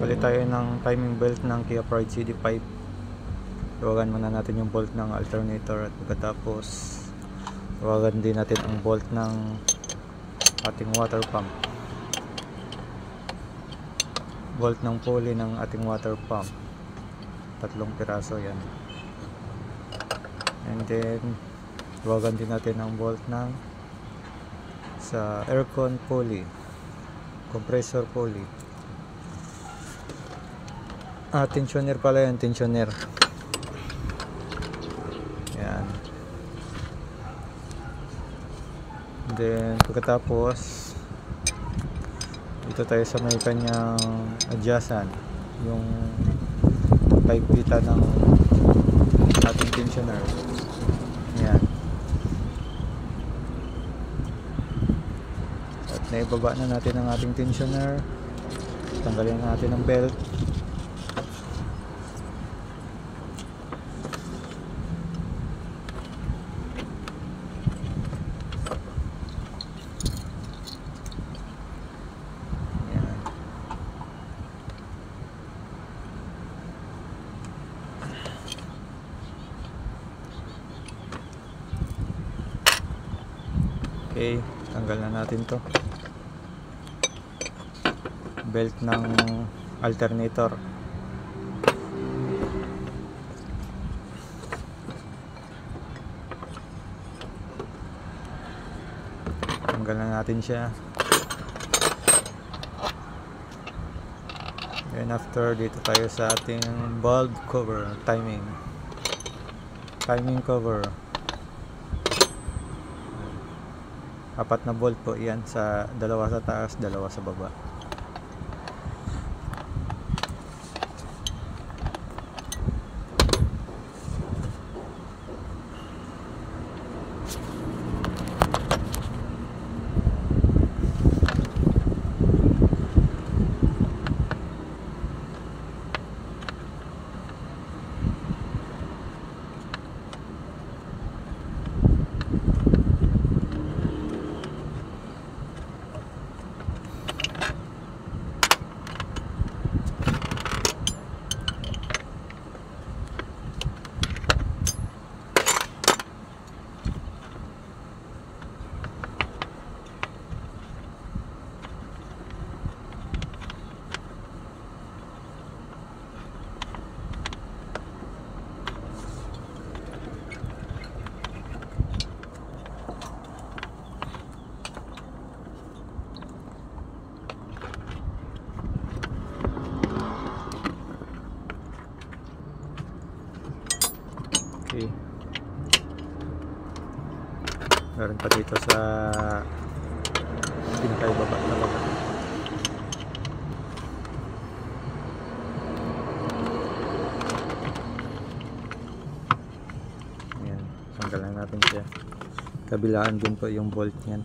Palit tayo ng timing belt ng Kia Pride CD5. Tawagan muna natin yung bolt ng alternator at pagkatapos tawagan din natin ang bolt ng ating water pump. Bolt ng pulley ng ating water pump. 3 piraso yan. And then tawagan din natin ang bolt ng sa aircon pulley, compressor pulley. Tensioner pala yan, tensioner. Yan. Then pagkatapos dito tayo sa may kanyang adjustan, yung pipita ng ating tensioner. Yan. At naibaba na natin ang ating tensioner. Tanggalin natin ang belt. Okay, tanggal na natin to. Belt ng alternator. Tanggal na natin siya. And after, dito tayo sa ating bulb cover, timing cover. 4 na bolt po yan, sa 2 sa taas, 2 sa baba. Okay. Meron pa dito sa pinakaibaba talaga. Ayan, tanggalan natin siya. Kabilaan din po yung bolt niyan.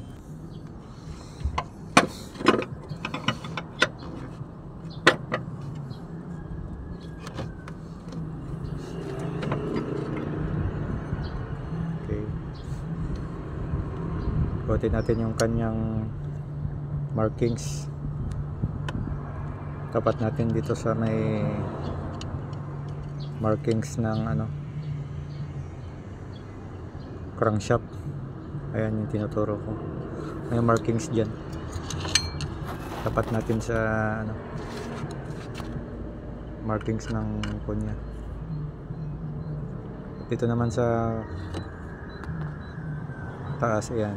Ikutin natin yung kanyang markings. Tapat natin dito sa may markings ng crankshaft. Ayan yung tinuturo ko. May markings dyan. Tapat natin sa markings ng kunya. Dito naman sa taas, ayan.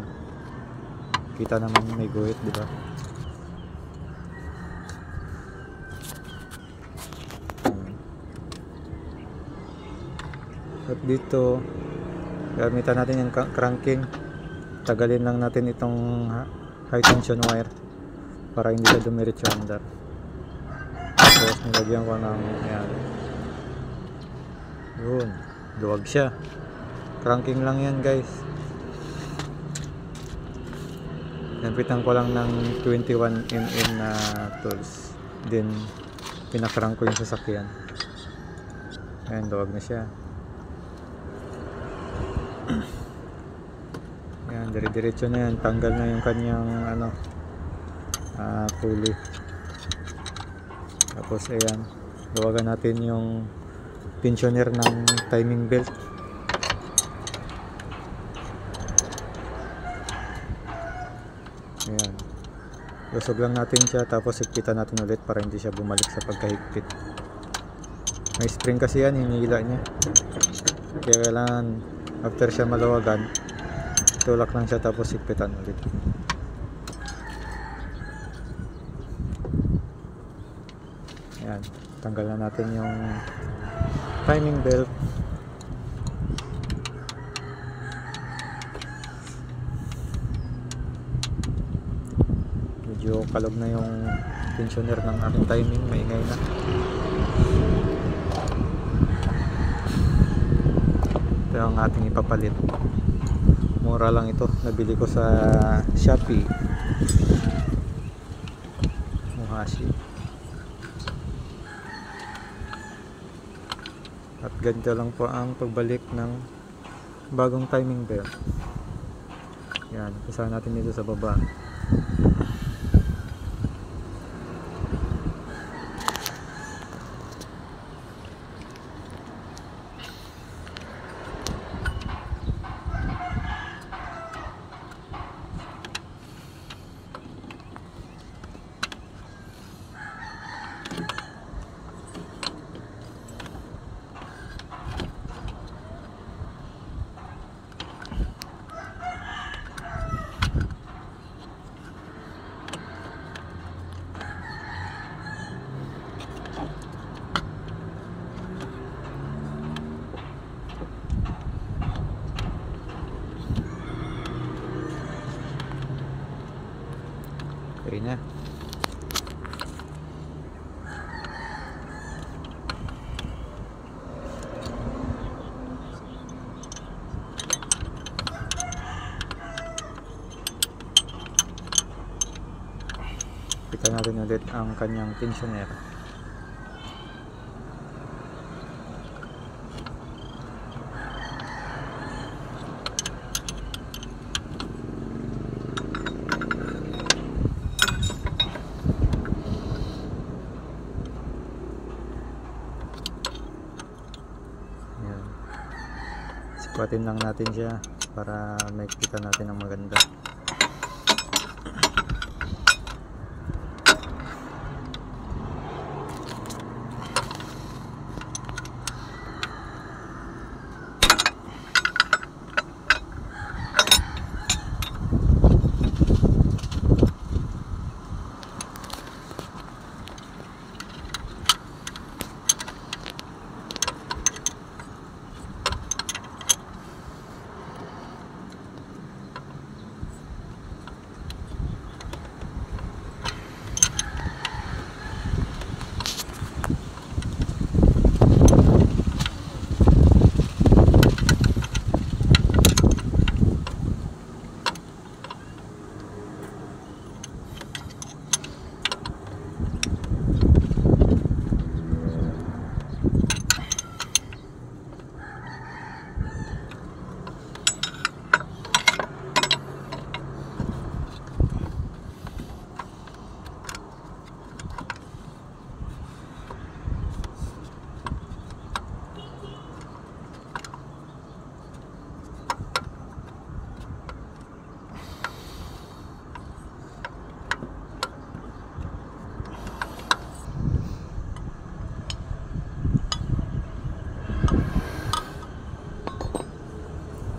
Kita naman may guhit, di ba? At dito gamitan natin yung cranking. Tagalin lang natin itong high tension wire para hindi siya dumiretso under. Tapos nilagyan ko ng yan. Yun, duwag siya. Cranking lang yan, guys. Napitan ko lang ng 21mm na tools. Then pinakrank ko yung sasakyan. Ayan, duwag na siya. Ayan, dire-diretso na yan. Tanggal na yung kanyang pulley. Tapos ayan, luwagan natin yung tensioner ng timing belt. Ayan, lusog lang natin siya, tapos higpitan natin ulit para hindi siya bumalik sa pagkahigpit. May spring kasi yan, hinihila niya, kaya kailangan after siya maluwagan, tulak lang siya tapos higpitan ulit. Ayan, tanggal na natin yung timing belt. Medyo kalog na yung tensioner ng ating timing, maingay na. Ito yung ating ipapalit. Mura lang ito, nabili ko sa Shopee, Muhashi. At ganito lang po ang pagbalik ng bagong timing belt. Yan, isa natin dito sa baba. Okay na. Kita natin ulit ang kanyang tensioner. Sikwatin lang natin siya para makikita natin ang maganda.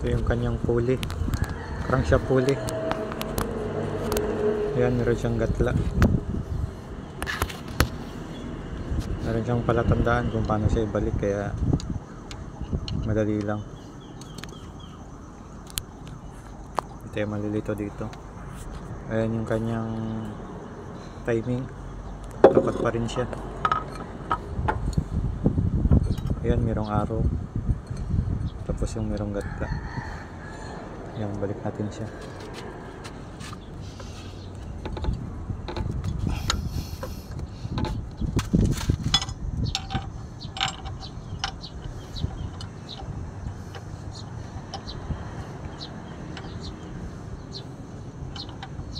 Ito yung kanyang pulley, crankshaft pulley. Ayan, meron siyang gatla. Meron siyang palatandaan kung paano siya ibalik, kaya madali lang. Ito yung malilito dito. Ayan yung kanyang timing, tapat pa rin siya. Ayan, merong arrow, tapos yung merong gatla. Ayan, balik natin siya.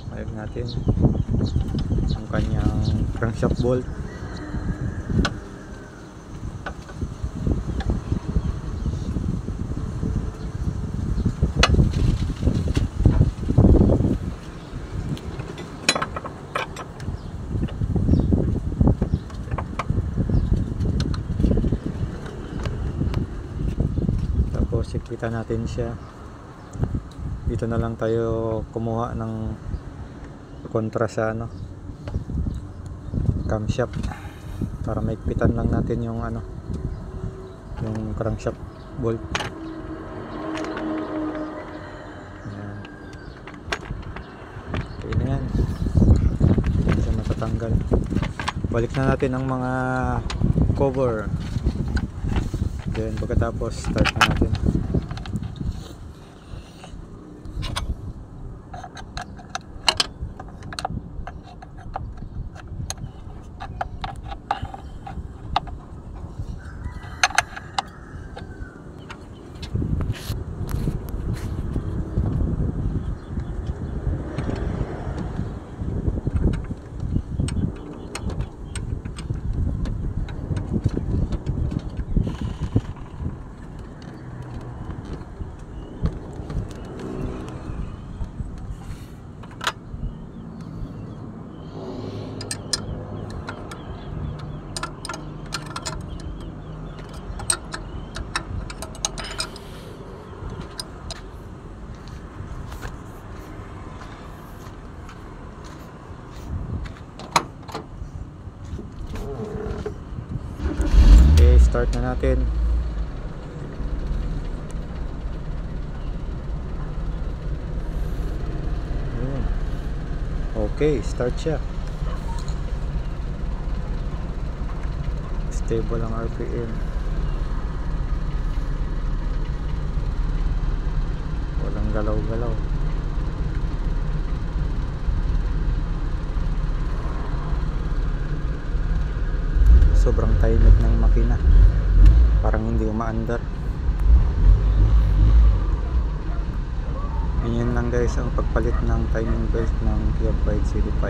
Balik natin ang kanyang crankshaft bolt. Tapos ikita natin siya. Dito na lang tayo kumuha ng kontra sa ano, camshaft, para maikpitan lang natin yung ano, yung crankshaft bolt. Ayan. Okay na yan. Yan siya matatanggal. Balik na natin ang mga cover. Then pagkatapos start na natin. Start na natin. Okay, start siya. Stable ang RPM. Walang galaw-galaw. Sobrang tahimik ng makina, parang hindi umaandar. Ganyan lang guys ang pagpalit ng timing belt ng Kia Pride CD5.